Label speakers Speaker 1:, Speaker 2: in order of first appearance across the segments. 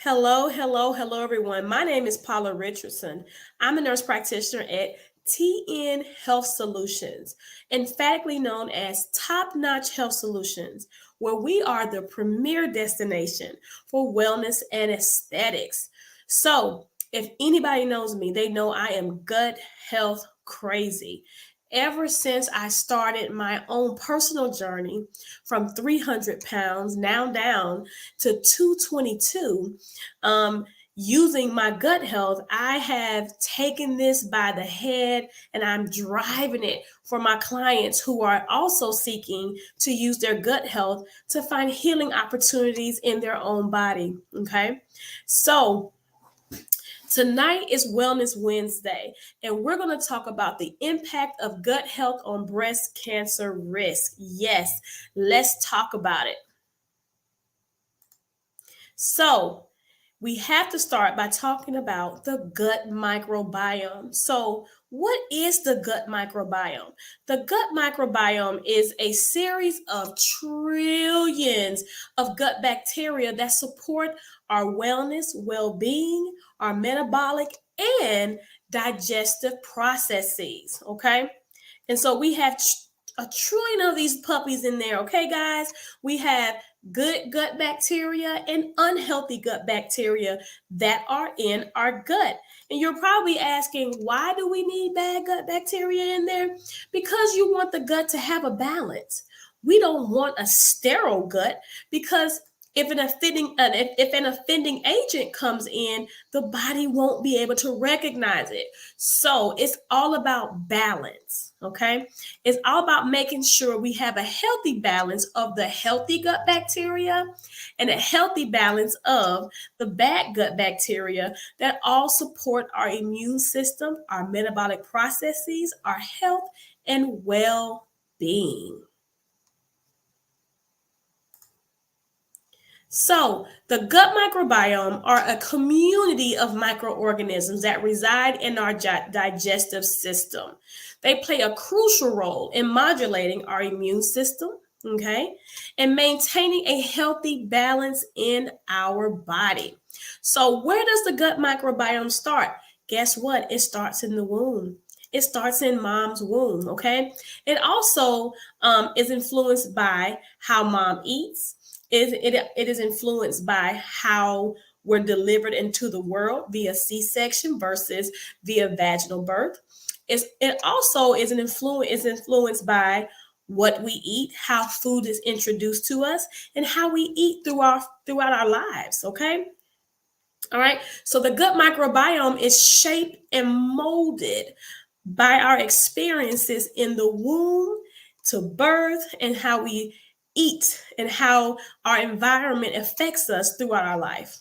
Speaker 1: Hello, everyone. My name is Paula Richardson. I'm a nurse practitioner at TN Health Solutions, emphatically known as Top Notch Health Solutions, where we are the premier destination for wellness and aesthetics. So, if anybody knows me, they know I am gut health crazy. Ever since I started my own personal journey from 300 pounds now down to 222, using my gut health, I have taken this by the head and I'm driving it for my clients who are also seeking to use their gut health to find healing opportunities in their own body. Okay. So, tonight is Wellness Wednesday, and we're going to talk about the impact of gut health on breast cancer risk. Yes, let's talk about it. So, we have to start by talking about the gut microbiome. So, what is the gut microbiome? The gut microbiome is a series of trillions of gut bacteria that support our wellness, well being, our metabolic, and digestive processes. Okay. And so we have a trillion of these puppies in there. Okay, guys? We have good gut bacteria and unhealthy gut bacteria that are in our gut. And you're probably asking, why do we need bad gut bacteria in there? Because you want the gut to have a balance. We don't want a sterile gut because if an offending agent comes in, the body won't be able to recognize it. So it's all about balance. Okay. It's all about making sure we have a healthy balance of the healthy gut bacteria and a healthy balance of the bad gut bacteria that all support our immune system, our metabolic processes, our health, and well being. So, the gut microbiome are a community of microorganisms that reside in our digestive system. They play a crucial role in modulating our immune system, okay, and maintaining a healthy balance in our body. So, where does the gut microbiome start? Guess what? It starts in the womb. It starts in mom's womb, okay? It also is influenced by how mom eats. It is influenced by how we're delivered into the world via C-section versus via vaginal birth. It also is influenced by what we eat, how food is introduced to us, and how we eat throughout our lives. Okay. All right. So the gut microbiome is shaped and molded by our experiences in the womb to birth and how we eat and how our environment affects us throughout our life.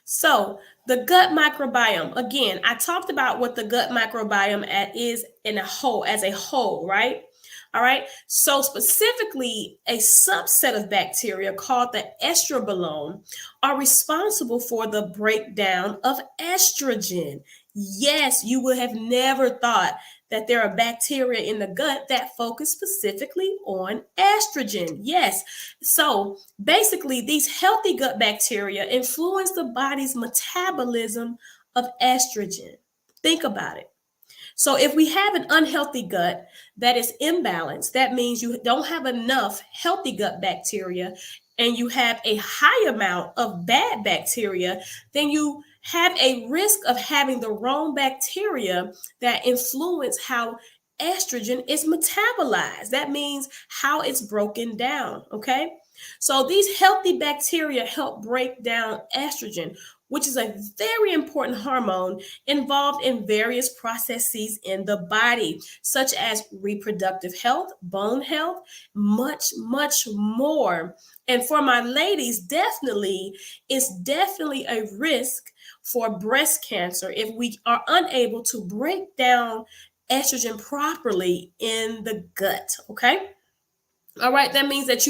Speaker 1: So, the gut microbiome, again, I talked about what the gut microbiome is in a whole, as a whole, right? All right. So, specifically, a subset of bacteria called the estrobolome are responsible for the breakdown of estrogen. Yes, you would have never thought that there are bacteria in the gut that focus specifically on estrogen. Yes. So, basically, these healthy gut bacteria influence the body's metabolism of estrogen. Think about it. So, if we have an unhealthy gut that is imbalanced, that means you don't have enough healthy gut bacteria and you have a high amount of bad bacteria, then you have a risk of having the wrong bacteria that influence how estrogen is metabolized. That means how it's broken down. Okay. So these healthy bacteria help break down estrogen, which is a very important hormone involved in various processes in the body, such as reproductive health, bone health, much more. And for my ladies, it's definitely a risk for breast cancer if we are unable to break down estrogen properly in the gut. Okay. All right. That means that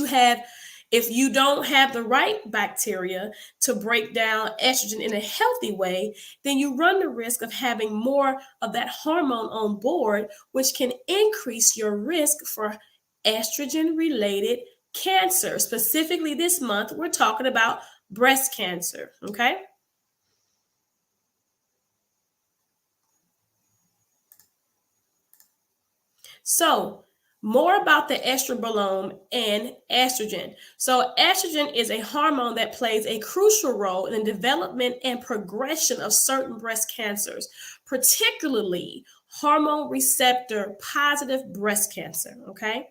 Speaker 1: if you don't have the right bacteria to break down estrogen in a healthy way, then you run the risk of having more of that hormone on board, which can increase your risk for estrogen related cancer. Specifically this month, we're talking about breast cancer, okay? So, more about the estrobolome and estrogen. So, estrogen is a hormone that plays a crucial role in the development and progression of certain breast cancers, particularly hormone receptor positive breast cancer. Okay,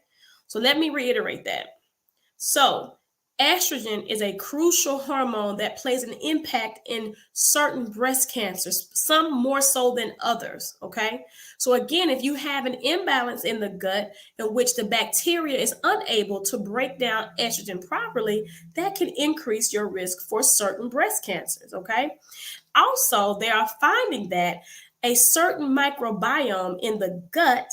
Speaker 1: so let me reiterate that. So, estrogen is a crucial hormone that plays an impact in certain breast cancers, some more so than others. Okay. So, again, if you have an imbalance in the gut in which the bacteria is unable to break down estrogen properly, that can increase your risk for certain breast cancers. Okay. Also, they are finding that a certain microbiome in the gut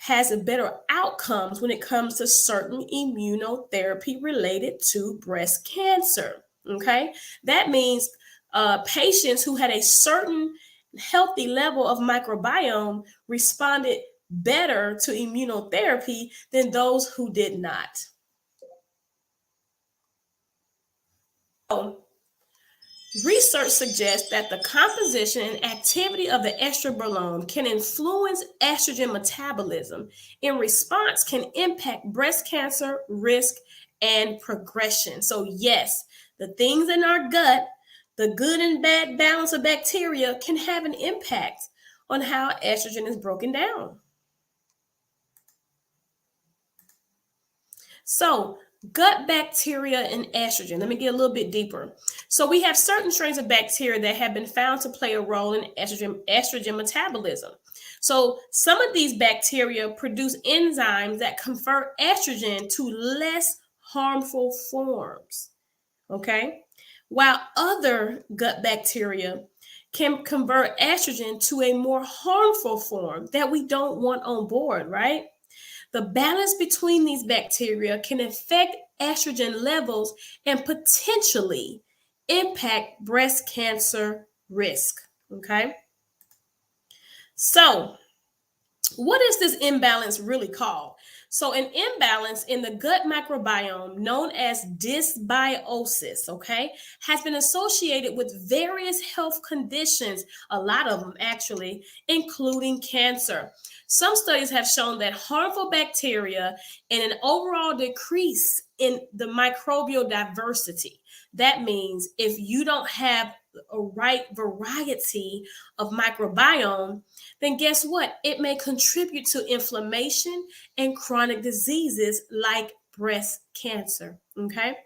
Speaker 1: has a better outcomes when it comes to certain immunotherapy related to breast cancer. Okay, that means patients who had a certain healthy level of microbiome responded better to immunotherapy than those who did not. So, research suggests that the composition and activity of the estrobolome can influence estrogen metabolism. In response, can impact breast cancer risk and progression. So, yes, the things in our gut, the good and bad balance of bacteria, can have an impact on how estrogen is broken down. So, gut bacteria and estrogen. Let me get a little bit deeper. So, we have certain strains of bacteria that have been found to play a role in estrogen metabolism. So, some of these bacteria produce enzymes that convert estrogen to less harmful forms. Okay. While other gut bacteria can convert estrogen to a more harmful form that we don't want on board, right? The balance between these bacteria can affect estrogen levels and potentially impact breast cancer risk. Okay. So, what is this imbalance really called? So, an imbalance in the gut microbiome, known as dysbiosis, okay, has been associated with various health conditions, a lot of them actually, including cancer. Some studies have shown that harmful bacteria and an overall decrease in the microbial diversity. That means if you don't have a right variety of microbiome, then guess what? It may contribute to inflammation and chronic diseases like breast cancer. Okay.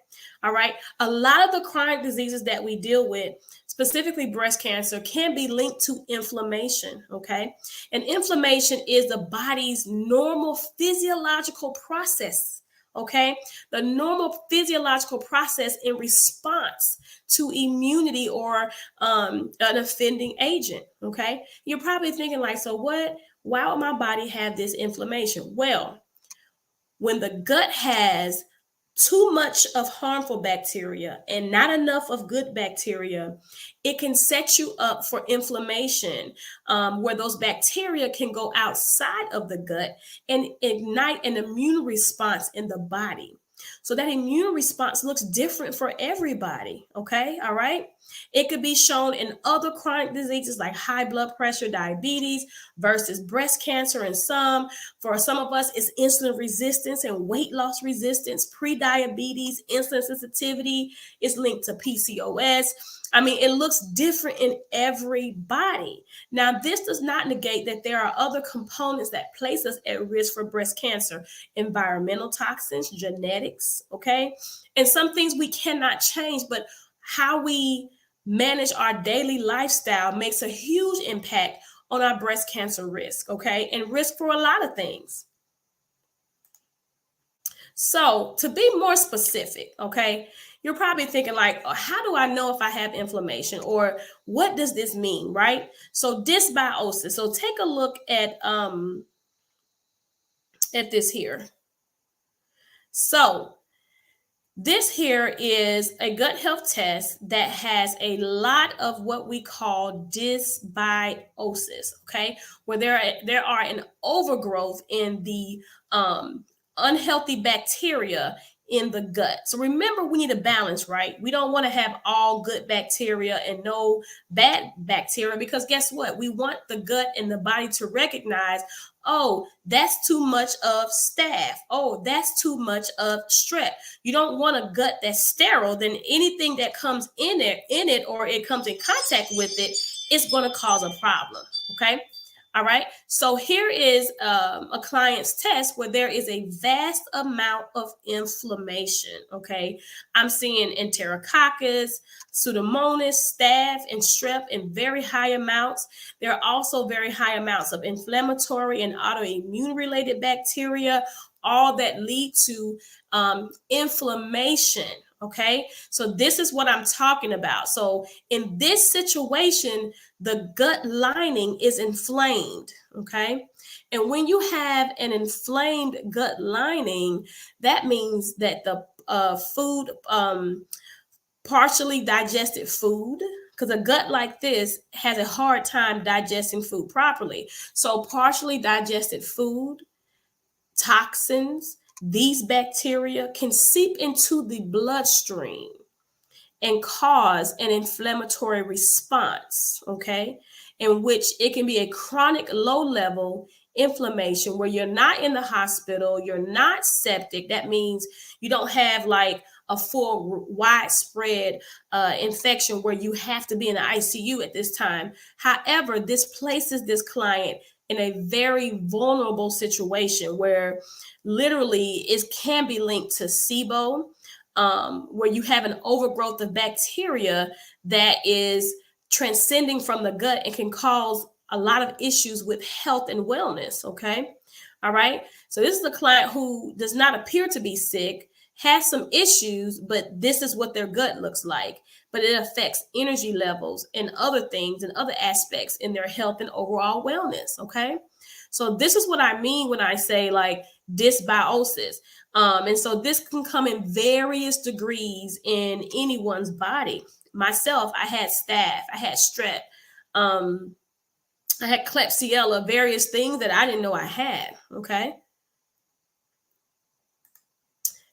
Speaker 1: All right. A lot of the chronic diseases that we deal with, specifically breast cancer, can be linked to inflammation. Okay. And inflammation is the body's normal physiological process. Okay. The normal physiological process in response to immunity or an offending agent. Okay. You're probably thinking, like, so what? Why would my body have this inflammation? Well, when the gut has too much of harmful bacteria and not enough of good bacteria, it can set you up for inflammation, where those bacteria can go outside of the gut and ignite an immune response in the body. So that immune response looks different for everybody. Okay. All right. It could be shown in other chronic diseases like high blood pressure, diabetes versus breast cancer. And for some of us, it's insulin resistance and weight loss resistance, pre-diabetes, insulin sensitivity is linked to PCOS. I mean, it looks different in everybody. Now, this does not negate that there are other components that place us at risk for breast cancer: environmental toxins, genetics, okay? And some things we cannot change, but how we manage our daily lifestyle makes a huge impact on our breast cancer risk, okay? And risk for a lot of things. So, to be more specific, okay, you're probably thinking, like, "Oh, how do I know if I have inflammation, or what does this mean?" Right? So, dysbiosis. So, take a look at this here. So, this here is a gut health test that has a lot of what we call dysbiosis, okay, where there are an overgrowth in the unhealthy bacteria in the gut. So remember, we need a balance, right? We don't want to have all good bacteria and no bad bacteria, because guess what? We want the gut and the body to recognize, oh, that's too much of staph. Oh, that's too much of strep. You don't want a gut that's sterile. Then anything that comes in it, or it comes in contact with it, is going to cause a problem. Okay. All right. So here is a client's test where there is a vast amount of inflammation. Okay. I'm seeing Enterococcus, Pseudomonas, staph, and strep in very high amounts. There are also very high amounts of inflammatory and autoimmune related bacteria, all that lead to inflammation. Okay. So this is what I'm talking about. So in this situation, the gut lining is inflamed. Okay. And when you have an inflamed gut lining, that means that the food, partially digested food, because a gut like this has a hard time digesting food properly. So partially digested food, toxins, these bacteria can seep into the bloodstream and cause an inflammatory response, okay, in which it can be a chronic low level inflammation where you're not in the hospital, you're not septic. That means you don't have like a full widespread infection where you have to be in the ICU at this time. However, this places this client in a very vulnerable situation where literally it can be linked to SIBO, where you have an overgrowth of bacteria that is transcending from the gut and can cause a lot of issues with health and wellness. Okay. All right. So this is a client who does not appear to be sick, has some issues, but this is what their gut looks like. But it affects energy levels and other things and other aspects in their health and overall wellness. Okay. So this is what I mean when I say like dysbiosis. And so this can come in various degrees in anyone's body. Myself, I had staph, I had strep, I had Klebsiella, various things that I didn't know I had. Okay.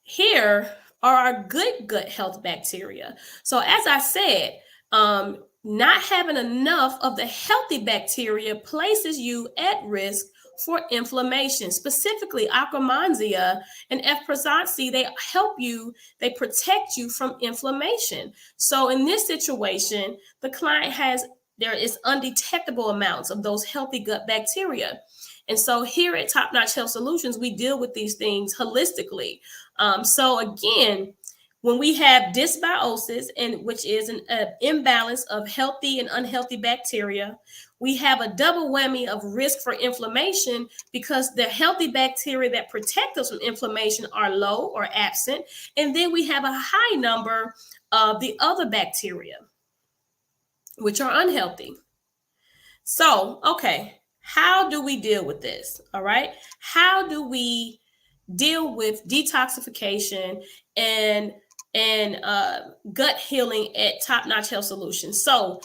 Speaker 1: Here are our good gut health bacteria. So as I said, not having enough of the healthy bacteria places you at risk for inflammation. Specifically, Akkermansia and F. prazontzi, they help you, they protect you from inflammation. So in this situation, the client there is undetectable amounts of those healthy gut bacteria. And so here at Top Notch Health Solutions, we deal with these things holistically. So again, when we have dysbiosis, and which is an imbalance of healthy and unhealthy bacteria, we have a double whammy of risk for inflammation because the healthy bacteria that protect us from inflammation are low or absent. And then we have a high number of the other bacteria, which are unhealthy. So, okay, how do we deal with this? All right. How do we deal with detoxification and gut healing at Top Notch Health Solutions? So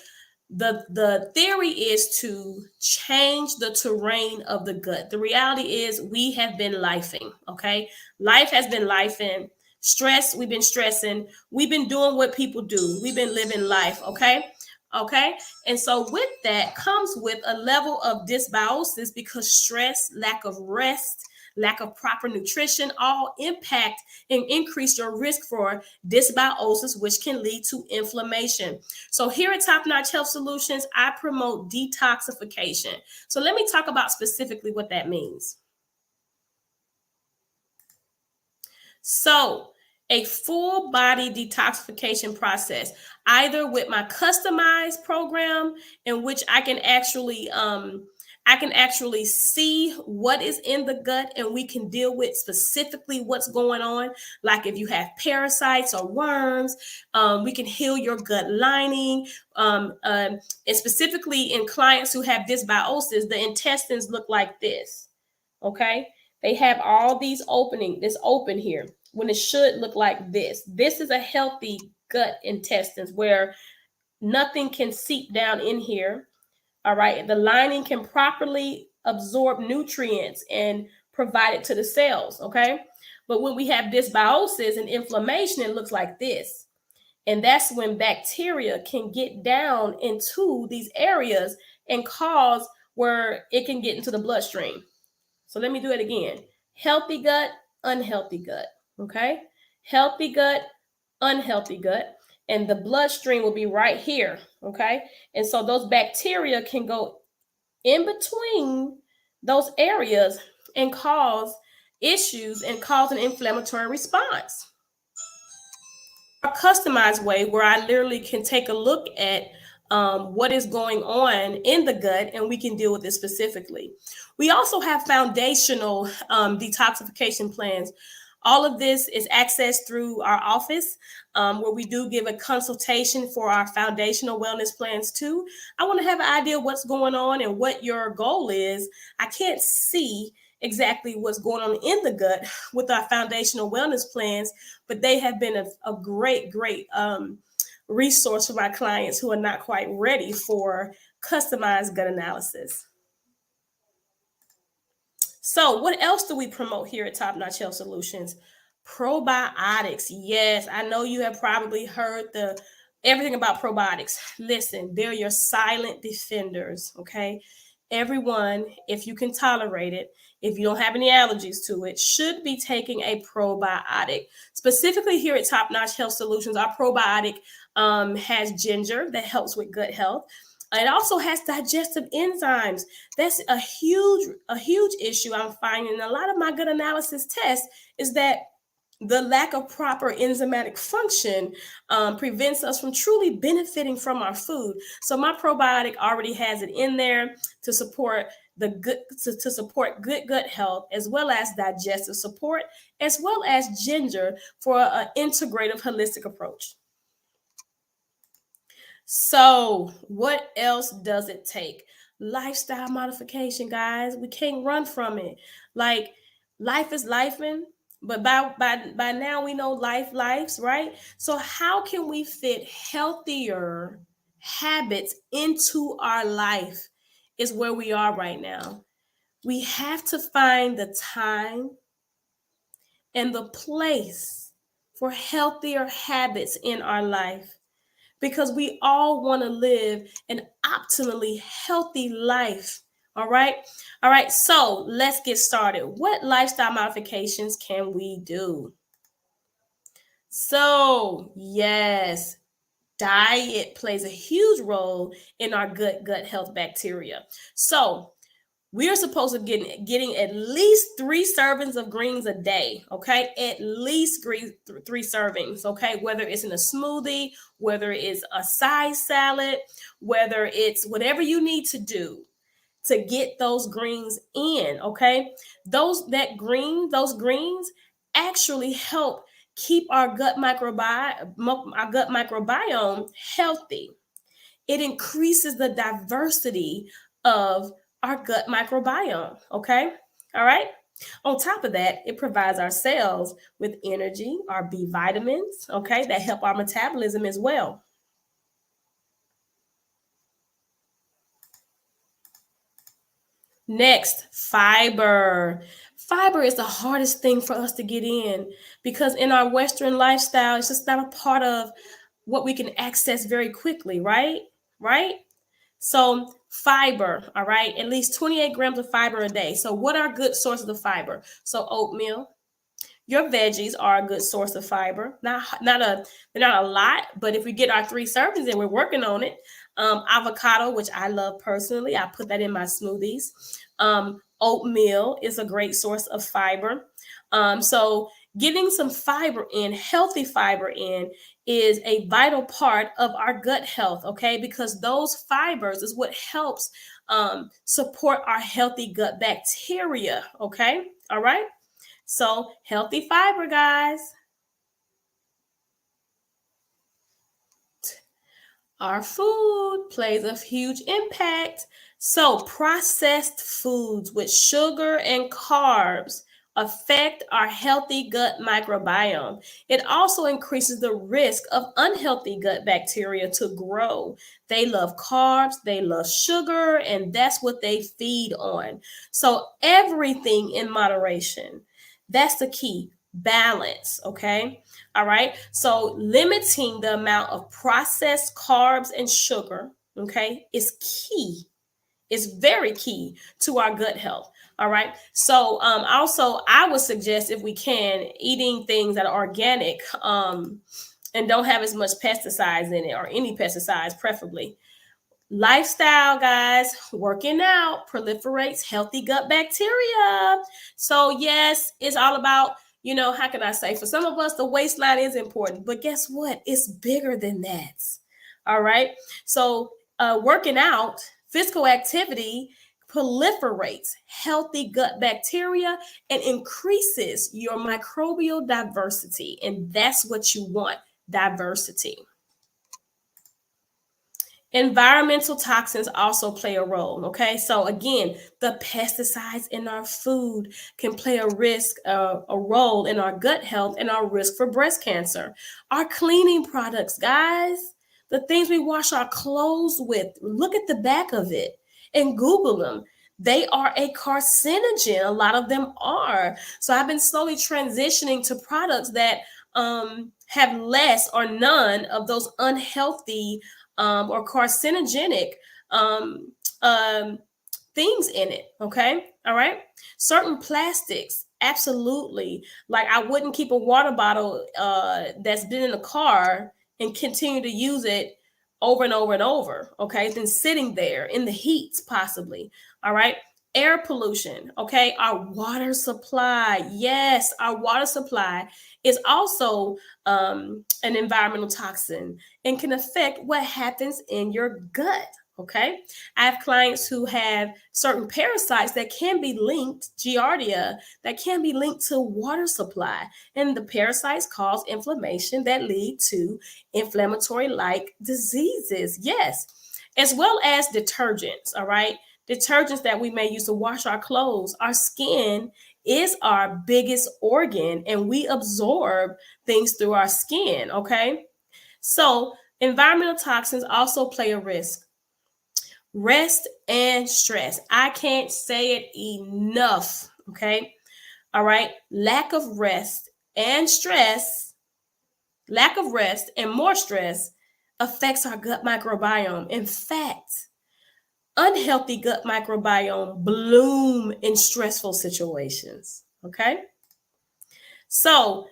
Speaker 1: the theory is to change the terrain of the gut. The reality is we have been lifing. Okay. Life has been lifing. Stress, we've been stressing. We've been doing what people do. We've been living life. Okay. Okay. And so with that comes with a level of dysbiosis because stress, lack of rest, lack of proper nutrition, all impact and increase your risk for dysbiosis, which can lead to inflammation. So here at Top Notch Health Solutions, I promote detoxification. So let me talk about specifically what that means. So a full body detoxification process, either with my customized program in which I can actually see what is in the gut and we can deal with specifically what's going on. Like if you have parasites or worms, we can heal your gut lining. And specifically in clients who have dysbiosis, the intestines look like this. Okay. They have all these this open here when it should look like this. This is a healthy gut intestines where nothing can seep down in here. All right. The lining can properly absorb nutrients and provided to the cells, okay? But when we have dysbiosis and inflammation, it looks like this. And that's when bacteria can get down into these areas and cause where it can get into the bloodstream. So let me do it again. Healthy gut, unhealthy gut, okay? Healthy gut, unhealthy gut, and the bloodstream will be right here, okay? And so those bacteria can go in between those areas and cause issues and cause an inflammatory response. A customized way where I literally can take a look at what is going on in the gut and we can deal with it specifically. We also have foundational detoxification plans. All of this is accessed through our office, where we do give a consultation for our foundational wellness plans too. I want to have an idea what's going on and what your goal is. I can't see exactly what's going on in the gut with our foundational wellness plans, but they have been a great resource for my clients who are not quite ready for customized gut analysis. So what else do we promote here at Top Notch Health Solutions? Probiotics. Yes, I know you have probably heard everything about probiotics. Listen, they're your silent defenders, okay? Everyone, if you can tolerate it, if you don't have any allergies to it, should be taking a probiotic. Specifically here at Top Notch Health Solutions, our probiotic has ginger that helps with gut health. It also has digestive enzymes. That's a huge issue I'm finding in a lot of my gut analysis tests, is that the lack of proper enzymatic function prevents us from truly benefiting from our food. So my probiotic already has it in there to support to support good gut health, as well as digestive support, as well as ginger for an integrative holistic approach. So what else does it take? Lifestyle modification, guys. We can't run from it. Like, life is lifing, but by now we know life's right. So how can we fit healthier habits into our life is where we are right now. We have to find the time and the place for healthier habits in our life, because we all want to live an optimally healthy life. All right. All right. So let's get started. What lifestyle modifications can we do? So, yes, diet plays a huge role in our gut health bacteria. So, we're supposed to getting at least 3 servings of greens a day, okay? At least 3 servings, okay? Whether it's in a smoothie, whether it's a side salad, whether it's whatever you need to do to get those greens in, okay? Those greens actually help keep our gut microbiome healthy. It increases the diversity of our gut microbiome, okay? All right? On top of that, it provides our cells with energy, our B vitamins, okay, that help our metabolism as well. Next, fiber. Fiber is the hardest thing for us to get in because in our Western lifestyle, it's just not a part of what we can access very quickly, right? Right? So fiber, all right, at least 28 grams of fiber a day. So what are good sources of fiber? So oatmeal, your veggies are a good source of fiber. They're not a lot, but if we get our 3 servings and we're working on it, avocado, which I love personally, I put that in my smoothies. Oatmeal is a great source of fiber. So getting some fiber in, healthy fiber in, is a vital part of our gut health, okay? Because those fibers is what helps support our healthy gut bacteria, okay? All right? So healthy fiber, guys. Our food plays a huge impact. So processed foods with sugar and carbs affect our healthy gut microbiome. It also increases the risk of unhealthy gut bacteria to grow. They love carbs, they love sugar, and that's what they feed on. So, everything in moderation. That's the key. Balance, okay? All right. So, limiting the amount of processed carbs and sugar, okay, is key. It's very key to our gut health. All right. So, also, I would suggest, if we can, eating things that are organic and don't have as much pesticides in it, or any pesticides, preferably. Lifestyle, guys, working out proliferates healthy gut bacteria. So, yes, it's all about, how can I say, for some of us, the waistline is important, but guess what? It's bigger than that. All right. So, working out, physical activity proliferates healthy gut bacteria and increases your microbial diversity. And that's what you want, diversity. Environmental toxins also play a role. Okay, so again, the pesticides in our food can play a role in our gut health and our risk for breast cancer. Our cleaning products, guys, the things we wash our clothes with, look at the back of it and Google them. They are a carcinogen. A lot of them are. So I've been slowly transitioning to products that have less or none of those unhealthy or carcinogenic um, um, things in it. Okay. All right. Certain plastics, absolutely. Like, I wouldn't keep a water bottle that's been in a car and continue to use it over and over and over. Okay. It's been sitting there in the heat, possibly. All right. Air pollution. Okay. Our water supply. Yes, our water supply is also an environmental toxin and can affect what happens in your gut. Okay. I have clients who have certain parasites that can be linked, Giardia, that can be linked to water supply. And the parasites cause inflammation that lead to inflammatory like diseases. Yes. As well as detergents. All right. Detergents that we may use to wash our clothes. Our skin is our biggest organ and we absorb things through our skin. Okay. So, environmental toxins also play a risk. Rest and stress. I can't say it enough. Okay. All right. Lack of rest and more stress affects our gut microbiome. In fact, unhealthy gut microbiome bloom in stressful situations. Okay. So,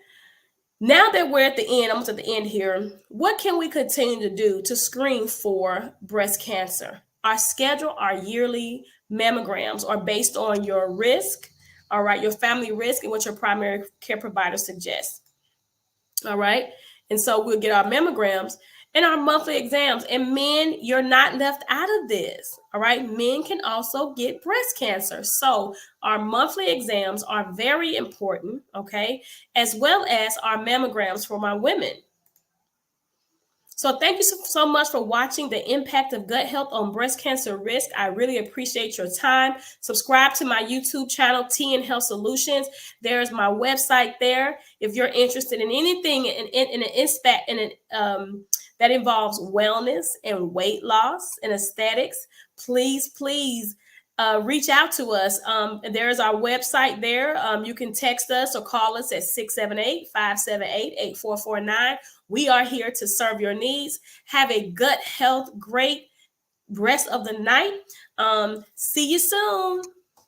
Speaker 1: now that we're at the end, almost at the end here, what can we continue to do to screen for breast cancer? Our schedule, our yearly mammograms are based on your risk, all right, your family risk and what your primary care provider suggests. All right. And so we'll get our mammograms and our monthly exams. And men, you're not left out of this. All right. Men can also get breast cancer. So our monthly exams are very important. Okay. As well as our mammograms for my women. So thank you so much for watching the impact of gut health on breast cancer risk. I really appreciate your time. Subscribe to my YouTube channel, TN Health Solutions. There's my website there. If you're interested in anything that involves wellness and weight loss and aesthetics, please reach out to us. There's our website there. You can text us or call us at 678-578-8449. We are here to serve your needs. Have a gut health, great rest of the night. See you soon.